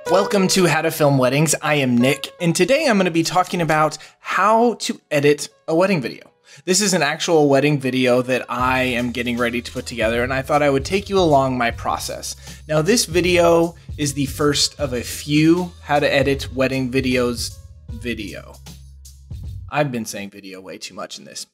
Welcome to How to Film Weddings. I am Nick, and today I'm going to be talking about how to edit a wedding video. This is an actual wedding video that I am getting ready to put together, and I thought I would take you along my process. Now, this video is the first of a few how to edit wedding videos video. I've been saying video way too much in this.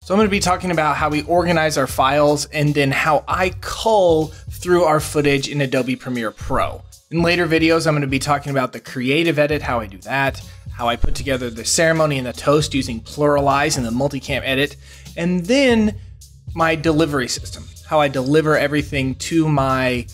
So I'm going to be talking about how we organize our files and then how I cull through our footage in Adobe Premiere Pro. In later videos, I'm going to be talking about the creative edit, how I do that, how I put together the ceremony and the toast using Pluralize and the multicam edit, and then my delivery system, how I deliver everything to my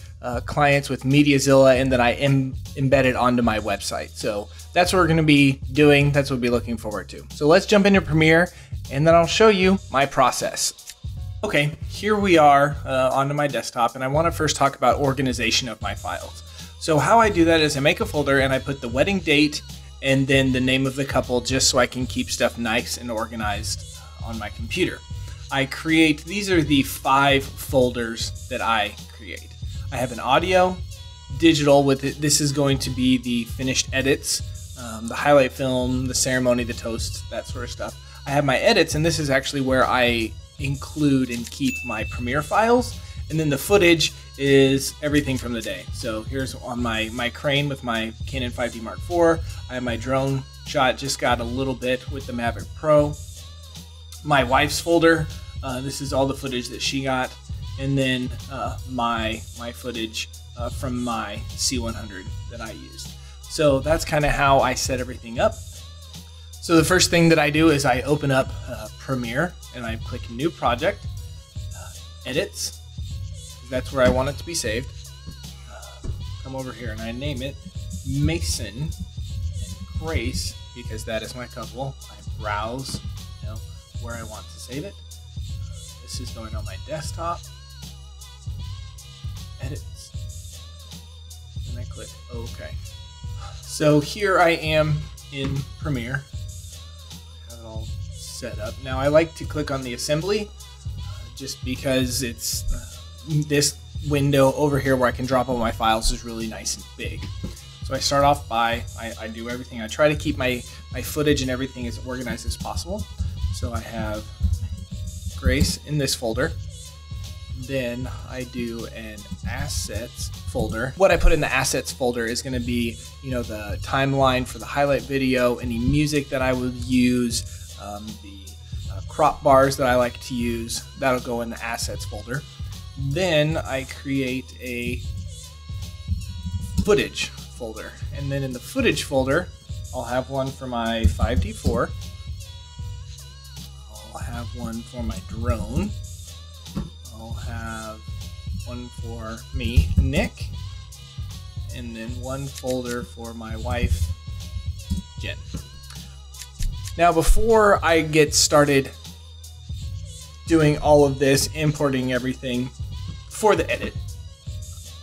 clients with MediaZilla and that I embed it onto my website. So that's what we're going to be doing. That's what we'll be looking forward to. So let's jump into Premiere and then I'll show you my process. Okay, here we are onto my desktop, and I want to first talk about organization of my files. So how I do that is I make a folder and I put the wedding date and then the name of the couple just so I can keep stuff nice and organized on my computer. These are the 5 folders that I create. I have an audio, digital with it. This is going to be the finished edits, the highlight film, the ceremony, the toast, that sort of stuff. I have my edits, and this is actually where I include and keep my Premiere files. And then the footage is everything from the day. So here's on my crane with my Canon 5D Mark IV. I have my drone shot, just got a little bit with the Mavic Pro. My wife's folder, this is all the footage that she got. And then my footage from my C100 that I used. So that's kind of how I set everything up. So the first thing that I do is I open up Premiere and I click New Project, Edits. That's where I want it to be saved. Come over here and I name it Mason and Grace because that is my couple. I browse, where I want to save it. This is going on my desktop. Edits. And I click OK. So here I am in Premiere. I have it all set up. Now I like to click on the assembly just because it's this window over here where I can drop all my files is really nice and big. So I start off by, I do everything. I try to keep my footage and everything as organized as possible. So I have Grace in this folder. Then I do an assets folder. What I put in the assets folder is going to be, the timeline for the highlight video, any music that I would use, the crop bars that I like to use. That'll go in the assets folder. Then I create a footage folder, and then in the footage folder I'll have one for my 5D4, I'll have one for my drone, I'll have one for me, Nick, and then one folder for my wife, Jen. Now before I get started doing all of this, importing everything for the edit,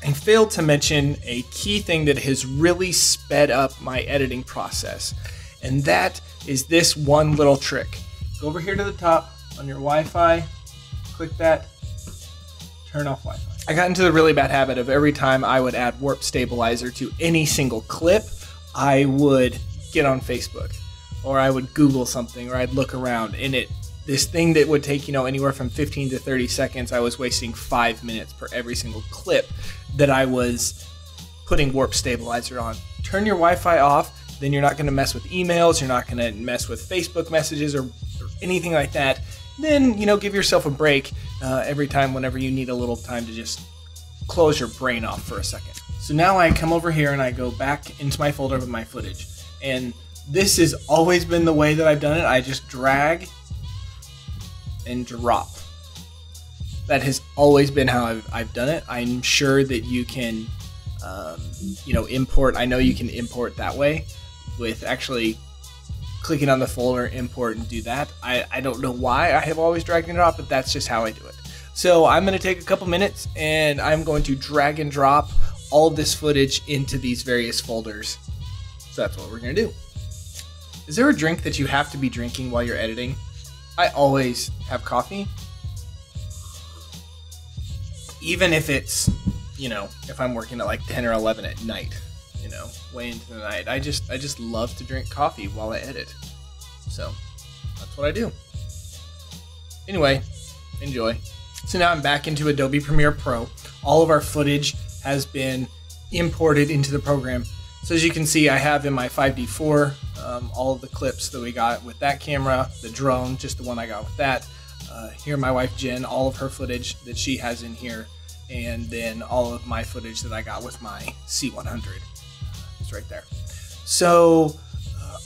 I failed to mention a key thing that has really sped up my editing process, and that is this one little trick. Go over here to the top on your Wi-Fi, click that, turn off Wi-Fi. I got into the really bad habit of every time I would add warp stabilizer to any single clip, I would get on Facebook, or I would Google something, or I'd look around, and this thing that would take, anywhere from 15 to 30 seconds, I was wasting 5 minutes per every single clip that I was putting warp stabilizer on. Turn your Wi-Fi off, then you're not going to mess with emails, you're not going to mess with Facebook messages or anything like that. Then, give yourself a break every time whenever you need a little time to just close your brain off for a second. So now I come over here and I go back into my folder with my footage. And this has always been the way that I've done it. I just drag and drop. That has always been how I've done it. I'm sure that you can, import. I know you can import that way with actually clicking on the folder, import, and do that. I don't know why I have always dragged and dropped, but that's just how I do it. So I'm going to take a couple minutes and I'm going to drag and drop all of this footage into these various folders. So that's what we're going to do. Is there a drink that you have to be drinking while you're editing? I always have coffee. Even if it's, you know, if I'm working at like 10 or 11 at night, you know, way into the night. I just love to drink coffee while I edit. So that's what I do. Anyway, enjoy. So now I'm back into Adobe Premiere Pro. All of our footage has been imported into the program. So as you can see, I have in my 5D4 all of the clips that we got with that camera, the drone, just the one I got with that. Here my wife Jen, all of her footage that she has in here, and then all of my footage that I got with my C100. It's right there. So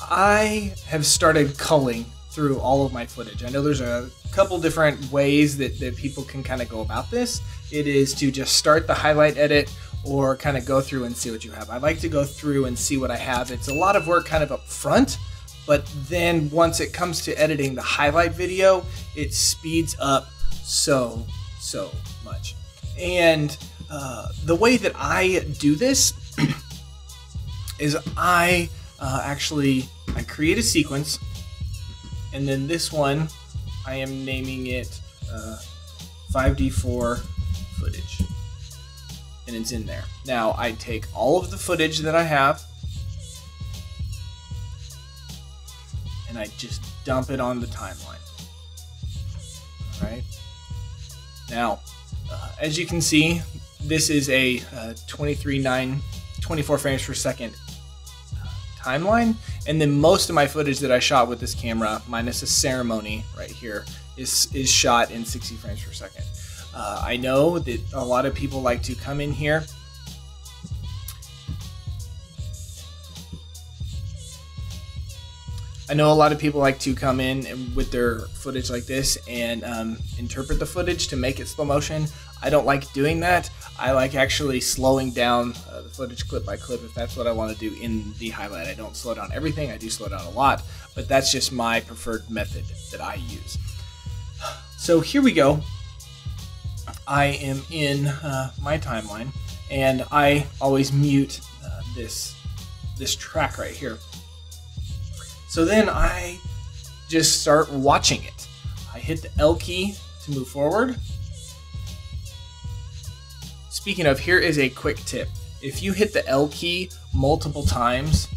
I have started culling through all of my footage. I know there's a couple different ways that people can kind of go about this. It is to just start the highlight edit or kind of go through and see what you have. I like to go through and see what I have. It's a lot of work kind of up front, but then once it comes to editing the highlight video, it speeds up so much. And the way that I do this is I create a sequence, and then this one I am naming it 5D4 footage, and it's in there. Now I take all of the footage that I have and I just dump it on the timeline. All right. Now, as you can see, this is a 24 frames per second timeline, and then most of my footage that I shot with this camera, minus a ceremony right here, is shot in 60 frames per second. I know that a lot of people like to come in here with their footage like this and interpret the footage to make it slow motion. I don't like doing that. I like actually slowing down the footage clip by clip if that's what I want to do in the highlight. I don't slow down everything. I do slow down a lot, but that's just my preferred method that I use. So here we go. I am in my timeline, and I always mute this track right here. So then I just start watching it. I hit the L key to move forward. Speaking of, here is a quick tip. If you hit the L key multiple times,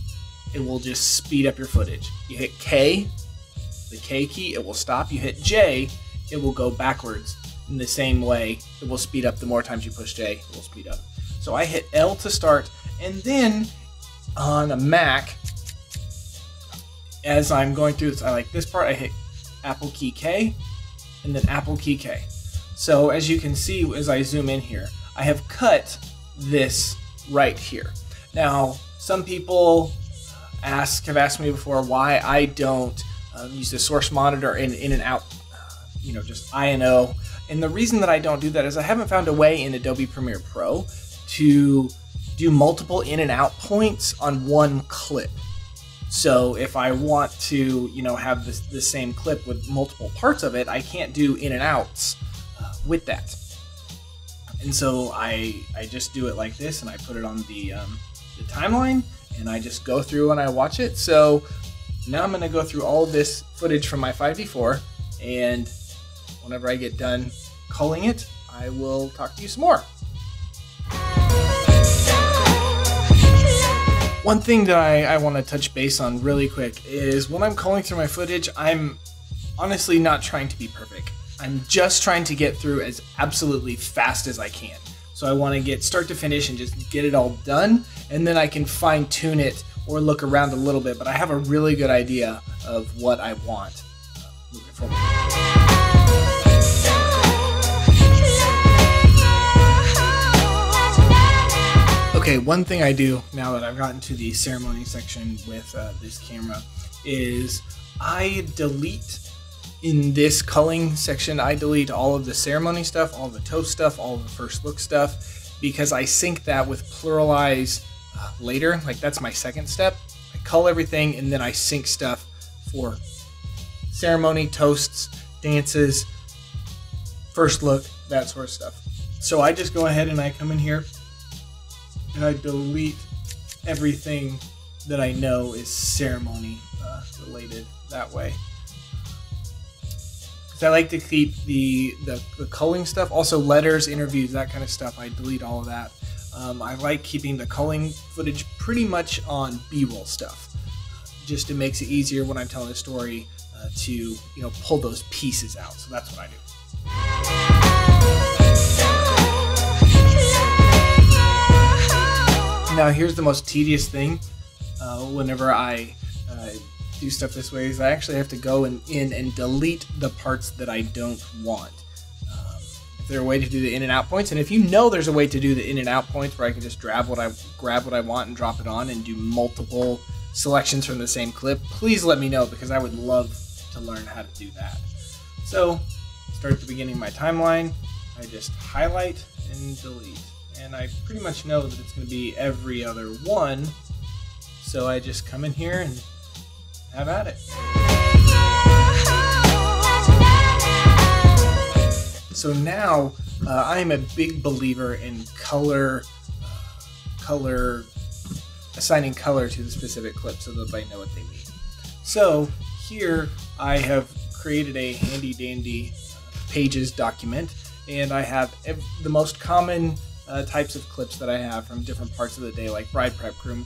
it will just speed up your footage. You hit K, the K key, it will stop. You hit J, it will go backwards. In the same way, it will speed up. The more times you push J, it will speed up. So I hit L to start, and then on a Mac, as I'm going through this, I like this part, I hit Apple key K, and then Apple key K. So as you can see, as I zoom in here, I have cut this right here. Now, some people have asked me before why I don't use the source monitor in and out, just I&O. And the reason that I don't do that is I haven't found a way in Adobe Premiere Pro to do multiple in and out points on one clip. So if I want to, have the same clip with multiple parts of it, I can't do in and outs with that. And so I just do it like this, and I put it on the timeline, and I just go through and I watch it. So now I'm going to go through all of this footage from my 5D4, and whenever I get done culling it, I will talk to you some more. One thing that I want to touch base on really quick is when I'm culling through my footage, I'm honestly not trying to be perfect. I'm just trying to get through as absolutely fast as I can. So I want to get start to finish and just get it all done, and then I can fine tune it or look around a little bit, but I have a really good idea of what I want moving forward. Okay, one thing I do now that I've gotten to the ceremony section with this camera is I delete, in this culling section, I delete all of the ceremony stuff, all the toast stuff, all of the first look stuff, because I sync that with pluralize later. Like, that's my second step. I cull everything, and then I sync stuff for ceremony, toasts, dances, first look, that sort of stuff. So I just go ahead and I come in here and I delete everything that I know is ceremony related that way. So I like to keep the culling stuff, also letters, interviews, that kind of stuff. I delete all of that. I like keeping the culling footage pretty much on B-roll stuff. Just it makes it easier when I'm telling a story to pull those pieces out. So that's what I do. Now here's the most tedious thing whenever I do stuff this way is I actually have to go in and delete the parts that I don't want. Is there a way to do the in and out points? And if you know there's a way to do the in and out points where I can just grab what I want and drop it on and do multiple selections from the same clip, please let me know, because I would love to learn how to do that. So start at the beginning of my timeline. I just highlight and delete. And I pretty much know that it's going to be every other one. So I just come in here and have at it. So now I am a big believer in assigning color to the specific clip so that they know what they mean. So here I have created a handy dandy pages document, and I have the most common types of clips that I have from different parts of the day, like bride prep, groom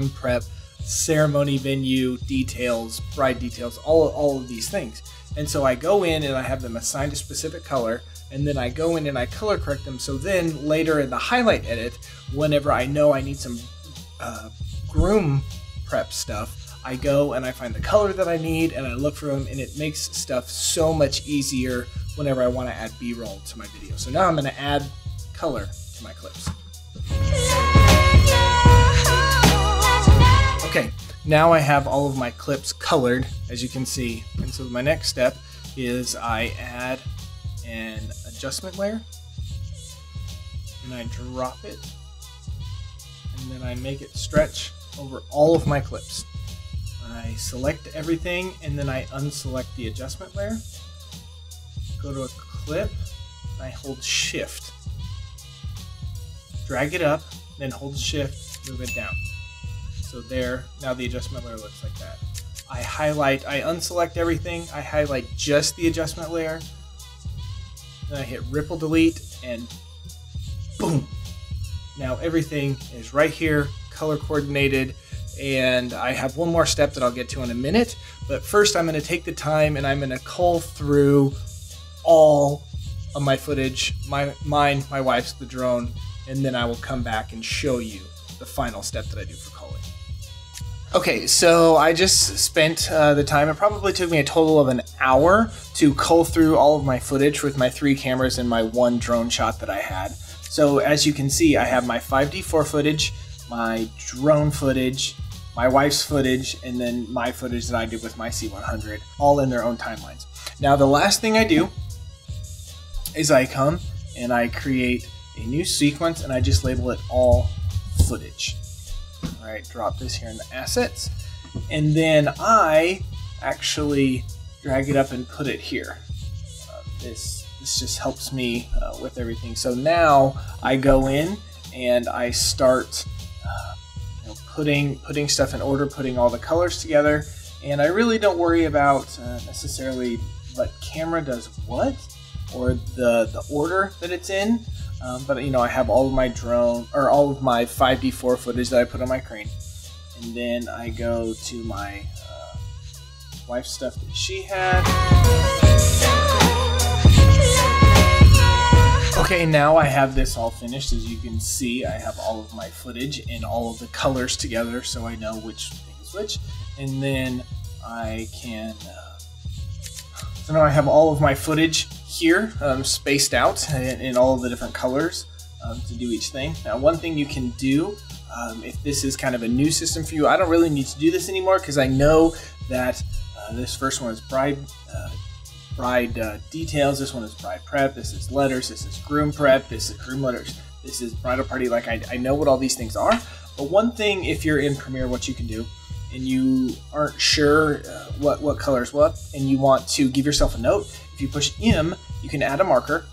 prep, ceremony venue details, bride details, all of these things. And so I go in and I have them assigned a specific color, and then I go in and I color correct them. So then later in the highlight edit, whenever I know I need some groom prep stuff, I go and I find the color that I need and I look for them, and it makes stuff so much easier whenever I want to add B-roll to my video. So now I'm going to add color to my clips. Okay, now I have all of my clips colored, as you can see. And so my next step is I add an adjustment layer, and I drop it, and then I make it stretch over all of my clips. I select everything, and then I unselect the adjustment layer, go to a clip, and I hold shift, drag it up, then hold shift, move it down. So there, now the adjustment layer looks like that. I unselect everything, I highlight just the adjustment layer, then I hit ripple delete, and boom! Now everything is right here, color coordinated, and I have one more step that I'll get to in a minute, but first I'm going to take the time and I'm going to cull through all of my footage, mine, my wife's, the drone, and then I will come back and show you the final step that I do for culling. Okay, so I just spent the time. It probably took me a total of an hour to cull through all of my footage with my 3 cameras and my 1 drone shot that I had. So as you can see, I have my 5D4 footage, my drone footage, my wife's footage, and then my footage that I did with my C100, all in their own timelines. Now the last thing I do is I come and I create a new sequence and I just label it all footage. All right, drop this here in the assets, and then I actually drag it up and put it here. This just helps me with everything. So now I go in and I start putting stuff in order, putting all the colors together, and I really don't worry about necessarily what camera does what or the order that it's in. But I have all of my drone, or all of my 5D4 footage that I put on my crane, and then I go to my wife's stuff that she had. Okay, now I have this all finished. As you can see, I have all of my footage and all of the colors together, so I know which thing is which. And then I can. So now I have all of my footage here, spaced out in all of the different colors to do each thing. Now, one thing you can do, if this is kind of a new system for you, I don't really need to do this anymore because I know that this first one is bride details, this one is bride prep, this is letters, this is groom prep, this is groom letters, this is bridal party. Like I know what all these things are. But one thing, if you're in Premiere, what you can do, and you aren't sure what color is what, and you want to give yourself a note, if you push M, you can add a marker,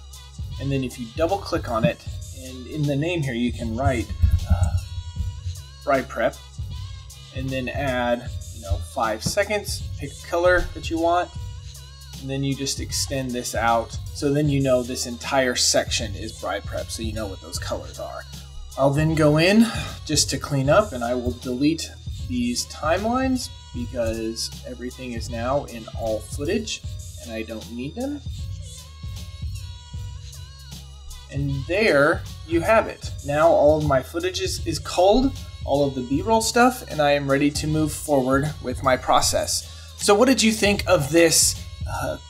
and then if you double click on it, and in the name here you can write bride prep, and then add 5 seconds, pick a color that you want, and then you just extend this out. So then you know this entire section is bride prep, so you know what those colors are. I'll then go in just to clean up, and I will delete these timelines because everything is now in all footage and I don't need them. And there you have it. Now all of my footage is culled, all of the B-roll stuff, and I am ready to move forward with my process. So what did you think of this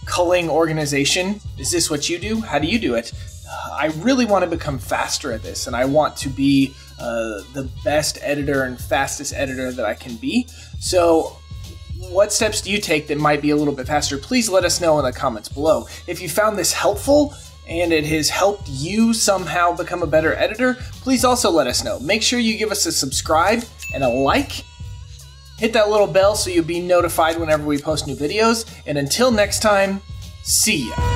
culling organization? Is this what you do? How do you do it? I really want to become faster at this, and I want to be the best editor and fastest editor that I can be. So what steps do you take that might be a little bit faster? Please let us know in the comments below. If you found this helpful and it has helped you somehow become a better editor, please also let us know. Make sure you give us a subscribe and a like. Hit that little bell so you'll be notified whenever we post new videos. And until next time, see ya.